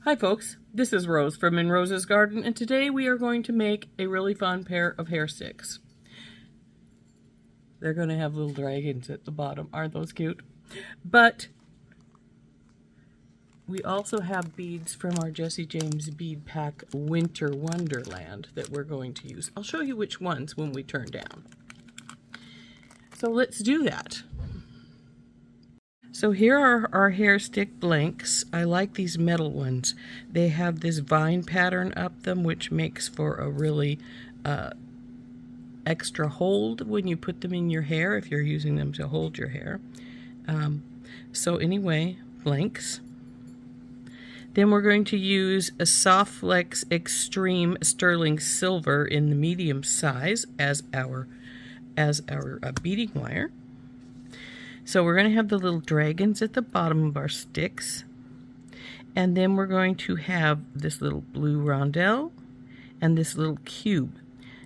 Hi folks, this is Rose from In Rose's Garden, and today we are going to make a really fun pair of hair sticks. They're going to have little dragons at the bottom. Aren't those cute? But we also have beads from our Jesse James bead pack Winter Wonderland that we're going to use. I'll show you which ones when we turn down. So let's do that. So here are our hair stick blanks. I like these metal ones. They have this vine pattern up them, which makes for a really extra hold when you put them in your hair, if you're using them to hold your hair. So anyway, blanks. Then we're going to use a Soft Flex Extreme Sterling Silver in the medium size as our beading wire. So we're going to have the little dragons at the bottom of our sticks. And then we're going to have this little blue rondelle and this little cube.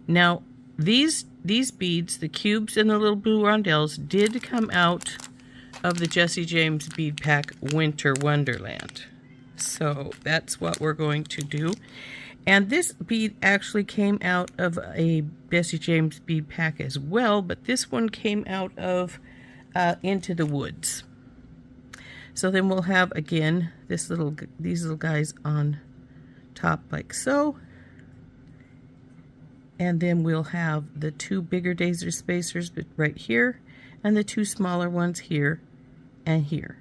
Now, these beads, the cubes and the little blue rondelles, did come out of the Jesse James bead pack Winter Wonderland. So that's what we're going to do. And this bead actually came out of a Jesse James bead pack as well, but this one came out of Into the Woods. So then we'll have again these little guys on top like so, and then we'll have the two bigger daisy spacers right here and the two smaller ones here and here.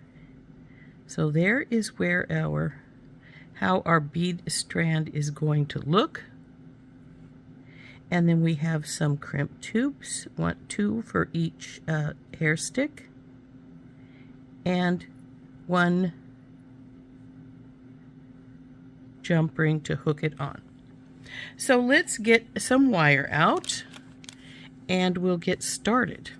So there is where how our bead strand is going to look. And then we have some crimp tubes, two for each hair stick, and one jump ring to hook it on. So let's get some wire out and we'll get started.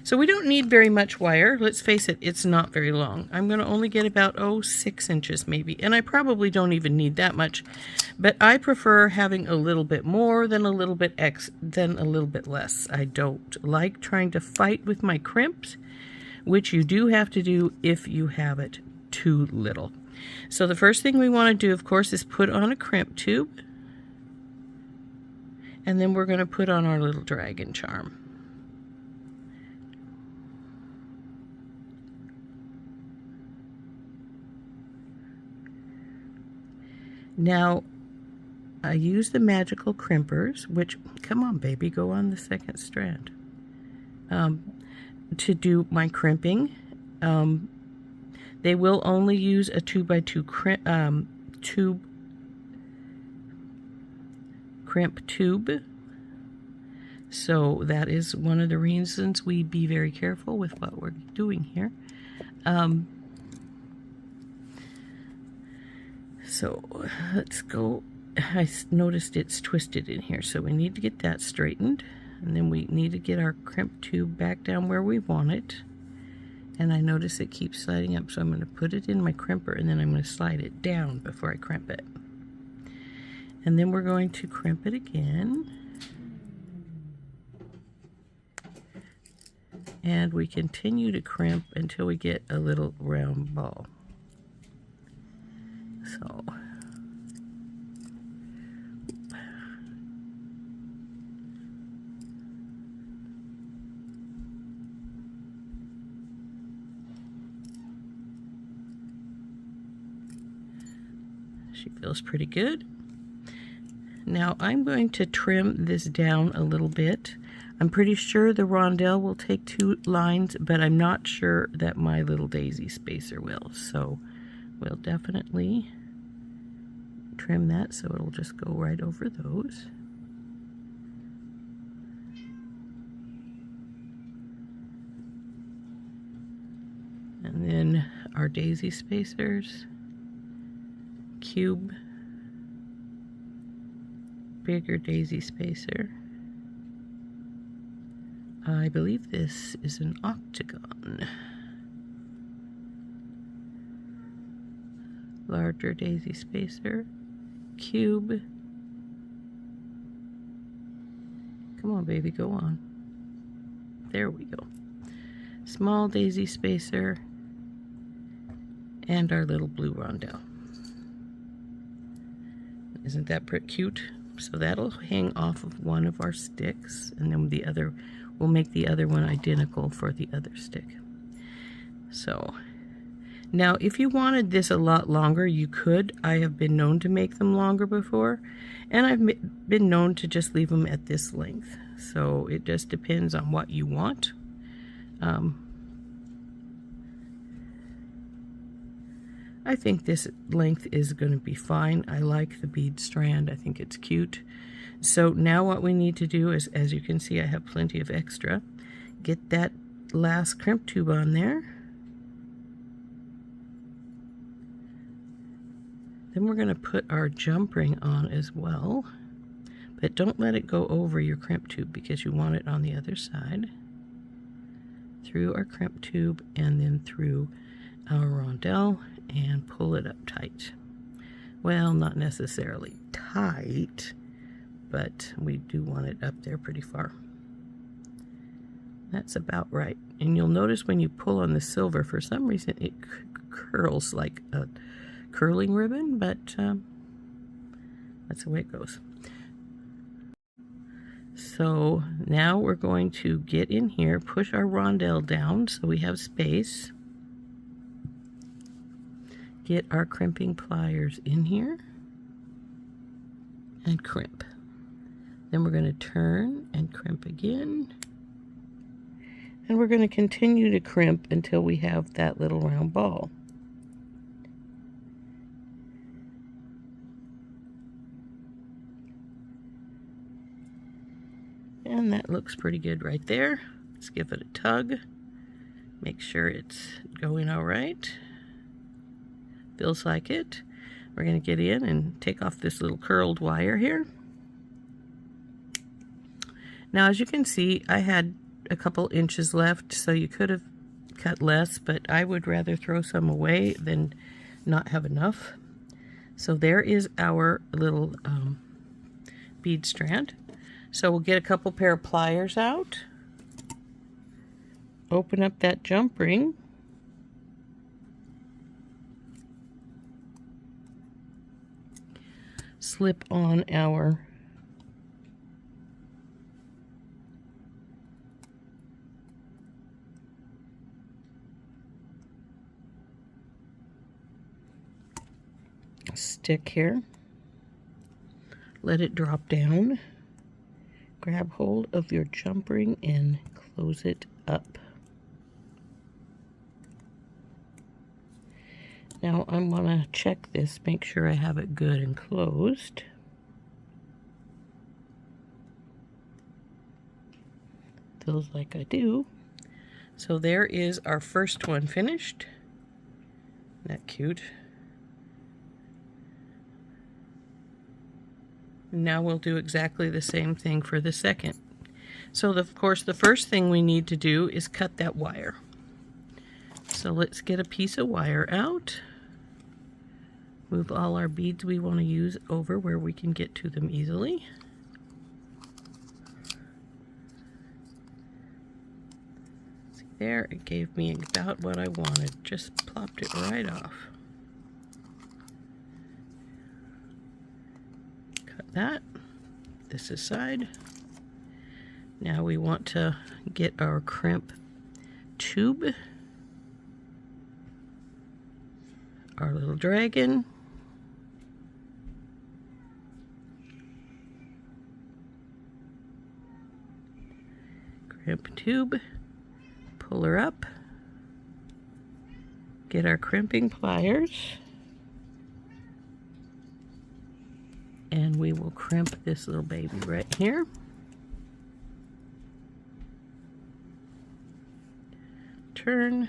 So we don't need very much wire. Let's face it, it's not very long. I'm going to only get about 6 inches maybe, and I probably don't even need that much, but I prefer having a little bit more than a little bit less. I don't like trying to fight with my crimps, which you do have to do if you have it too little. So the first thing we want to do, of course, is put on a crimp tube, and then we're going to put on our little dragon charm. Now, I use the magical crimpers, which, come on baby, go on the second strand, to do my crimping. They will only use a 2x2 crimp tube. So that is one of the reasons we be very careful with what we're doing here. So let's go. I noticed it's twisted in here, so we need to get that straightened. And then we need to get our crimp tube back down where we want it. And I notice it keeps sliding up, so I'm going to put it in my crimper, and then I'm going to slide it down before I crimp it. And then we're going to crimp it again. And we continue to crimp until we get a little round ball. So, she feels pretty good. Now I'm going to trim this down a little bit. I'm pretty sure the rondelle will take 2 lines, but I'm not sure that my little daisy spacer will. So we'll definitely trim that so it'll just go right over those. And then our daisy spacers, cube, bigger daisy spacer. I believe this is an Octagon. Larger daisy spacer, cube. Come on baby, go on. There we go. Small daisy spacer and our little blue rondelle. Isn't that pretty cute? So that'll hang off of one of our sticks, and then the other, we'll make the other one identical for the other stick. So now if you wanted this a lot longer, you could. I have been known to make them longer before, and I've been known to just leave them at this length. So it just depends on what you want. I think this length is going to be fine. I like the bead strand. I think it's cute. So now what we need to do is, as you can see, I have plenty of extra. Get that last crimp tube on there. Then we're going to put our jump ring on as well. But don't let it go over your crimp tube because you want it on the other side. Through our crimp tube and then through our rondelle, and pull it up tight. Well, not necessarily tight, but we do want it up there pretty far. That's about right. And you'll notice when you pull on the silver, for some reason it curls like a curling ribbon, but that's the way it goes. So now we're going to get in here, push our rondelle down so we have space. Get our crimping pliers in here and crimp. Then we're going to turn and crimp again. And we're going to continue to crimp until we have that little round ball. And that looks pretty good right there. Let's give it a tug. Make sure it's going all right. Feels like it. We're going to get in and take off this little curled wire here. Now, as you can see, I had a couple inches left, so you could have cut less, but I would rather throw some away than not have enough. So there is our little bead strand. So we'll get a couple pair of pliers out, open up that jump ring, slip on our stick here, let it drop down, grab hold of your jump ring and close it up. Now I'm going to check this, make sure I have it good and closed. Feels like I do. So there is our first one finished. Isn't that cute? Now we'll do exactly the same thing for the second. So of course the first thing we need to do is cut that wire. So let's get a piece of wire out. Move all our beads we want to use over where we can get to them easily. See there, it gave me about what I wanted. Just plopped it right off. Cut that. This aside. Now we want to get our crimp tube. Our little dragon. Crimp tube. Pull her up. Get our crimping pliers. And we will crimp this little baby right here. Turn.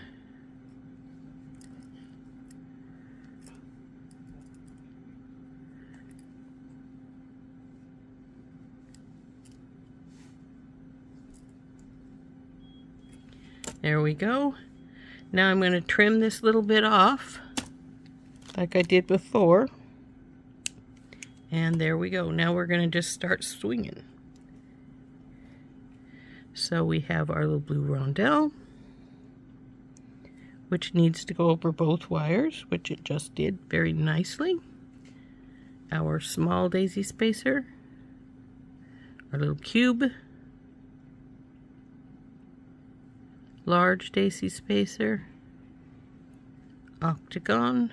There we go. Now I'm going to trim this little bit off like I did before. And there we go. Now we're going to just start swinging. So we have our little blue rondelle, which needs to go over both wires, which it just did very nicely. our small daisy spacer, our little cube, large daisy spacer, octagon,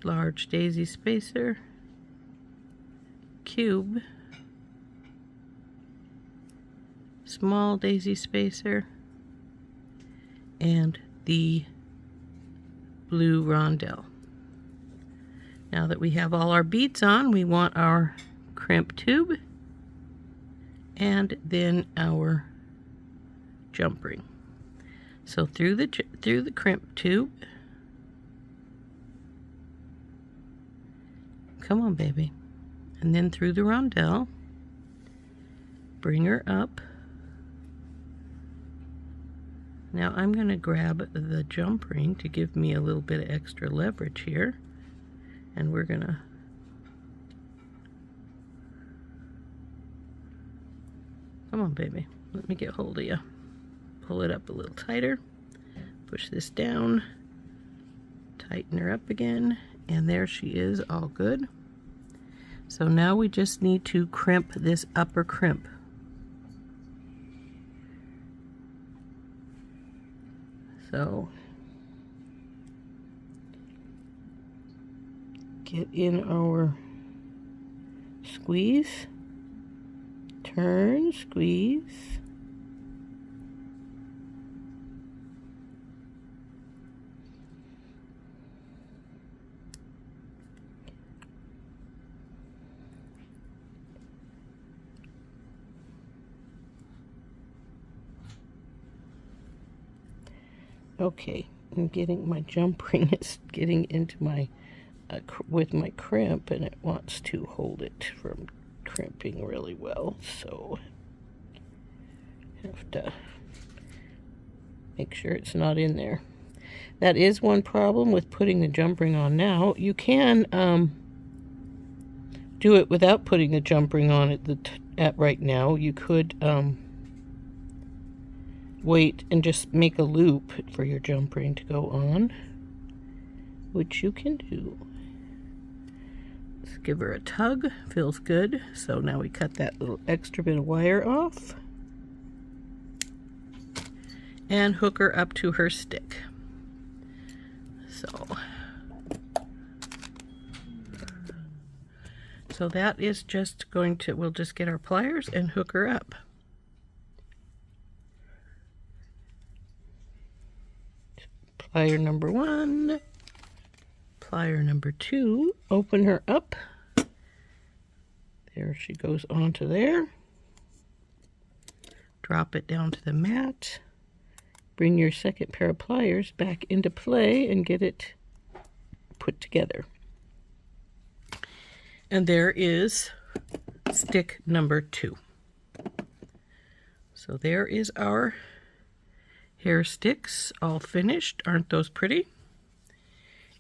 large daisy spacer, cube, small daisy spacer, and the blue rondelle. Now that we have all our beads on, we want our crimp tube and then our jump ring. So through the crimp tube, come on baby, and then through the rondelle, bring her up. Now I'm going to grab the jump ring to give me a little bit of extra leverage here, and we're going to come on baby, let me get hold of you. Pull it up a little tighter, push this down, tighten her up again, and there she is, all good. So now we just need to crimp this upper crimp. So get in our squeeze, turn, squeeze, okay, I'm getting my jump ring is getting into my with my crimp, and it wants to hold it from crimping really well, so I have to make sure it's not in there. That is one problem with putting the jump ring on now. You can do it without putting the jump ring on at right now. You could wait and just make a loop for your jump ring to go on, which you can do. Let's give her a tug, feels good. So now we cut that little extra bit of wire off and hook her up to her stick. So that is just going to, we'll just get our pliers and hook her up. Plier number 1, plier number 2, open her up. There she goes onto there. Drop it down to the mat. Bring your second pair of pliers back into play and get it put together. And there is stick number 2. So there is our hair sticks all finished. Aren't those pretty?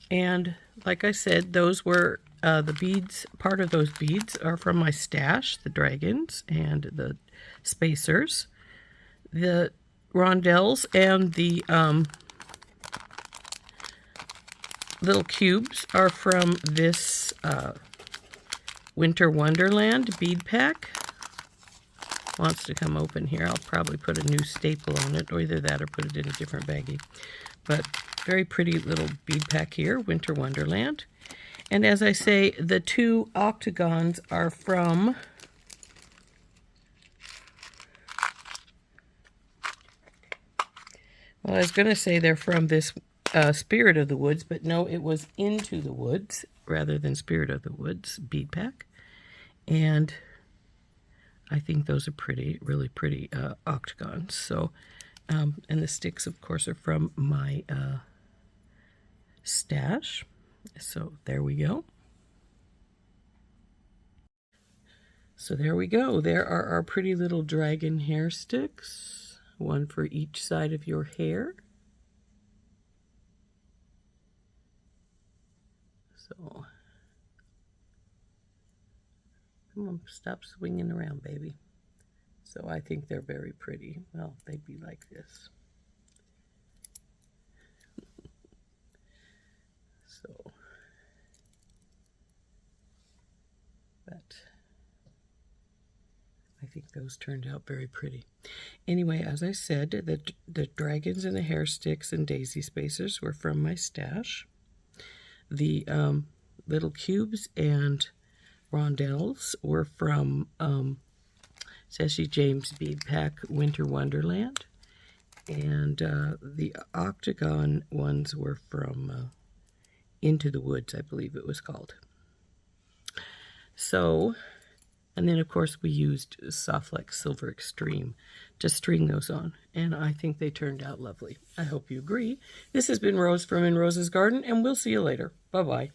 And like I said, those were the beads. Part of those beads are from my stash, the dragons and the spacers. The rondelles and the little cubes are from this Winter Wonderland bead pack. Wants to come open here. I'll probably put a new staple on it, or either that or put it in a different baggie. But very pretty little bead pack here, Winter Wonderland. And as I say, the 2 octagons are from well, I was going to say they're from this Spirit of the Woods, but no, it was Into the Woods rather than Spirit of the Woods bead pack. And I think those are pretty, really pretty octagons. So, and the sticks, of course, are from my stash. So there we go. So there we go. There are our pretty little dragon hair sticks. One for each side of your hair. So, come on, stop swinging around, baby. So I think they're very pretty. Well, they'd be like this. So But I think those turned out very pretty. Anyway, as I said, the dragons and the hair sticks and daisy spacers were from my stash. The little cubes and rondelles were from Sassy James Bead Pack Winter Wonderland. And the Octagon ones were from Into the Woods, I believe it was called. So, and then of course we used Softlex Silver Extreme to string those on. And I think they turned out lovely. I hope you agree. This has been Rose from In Rose's Garden, and we'll see you later. Bye-bye.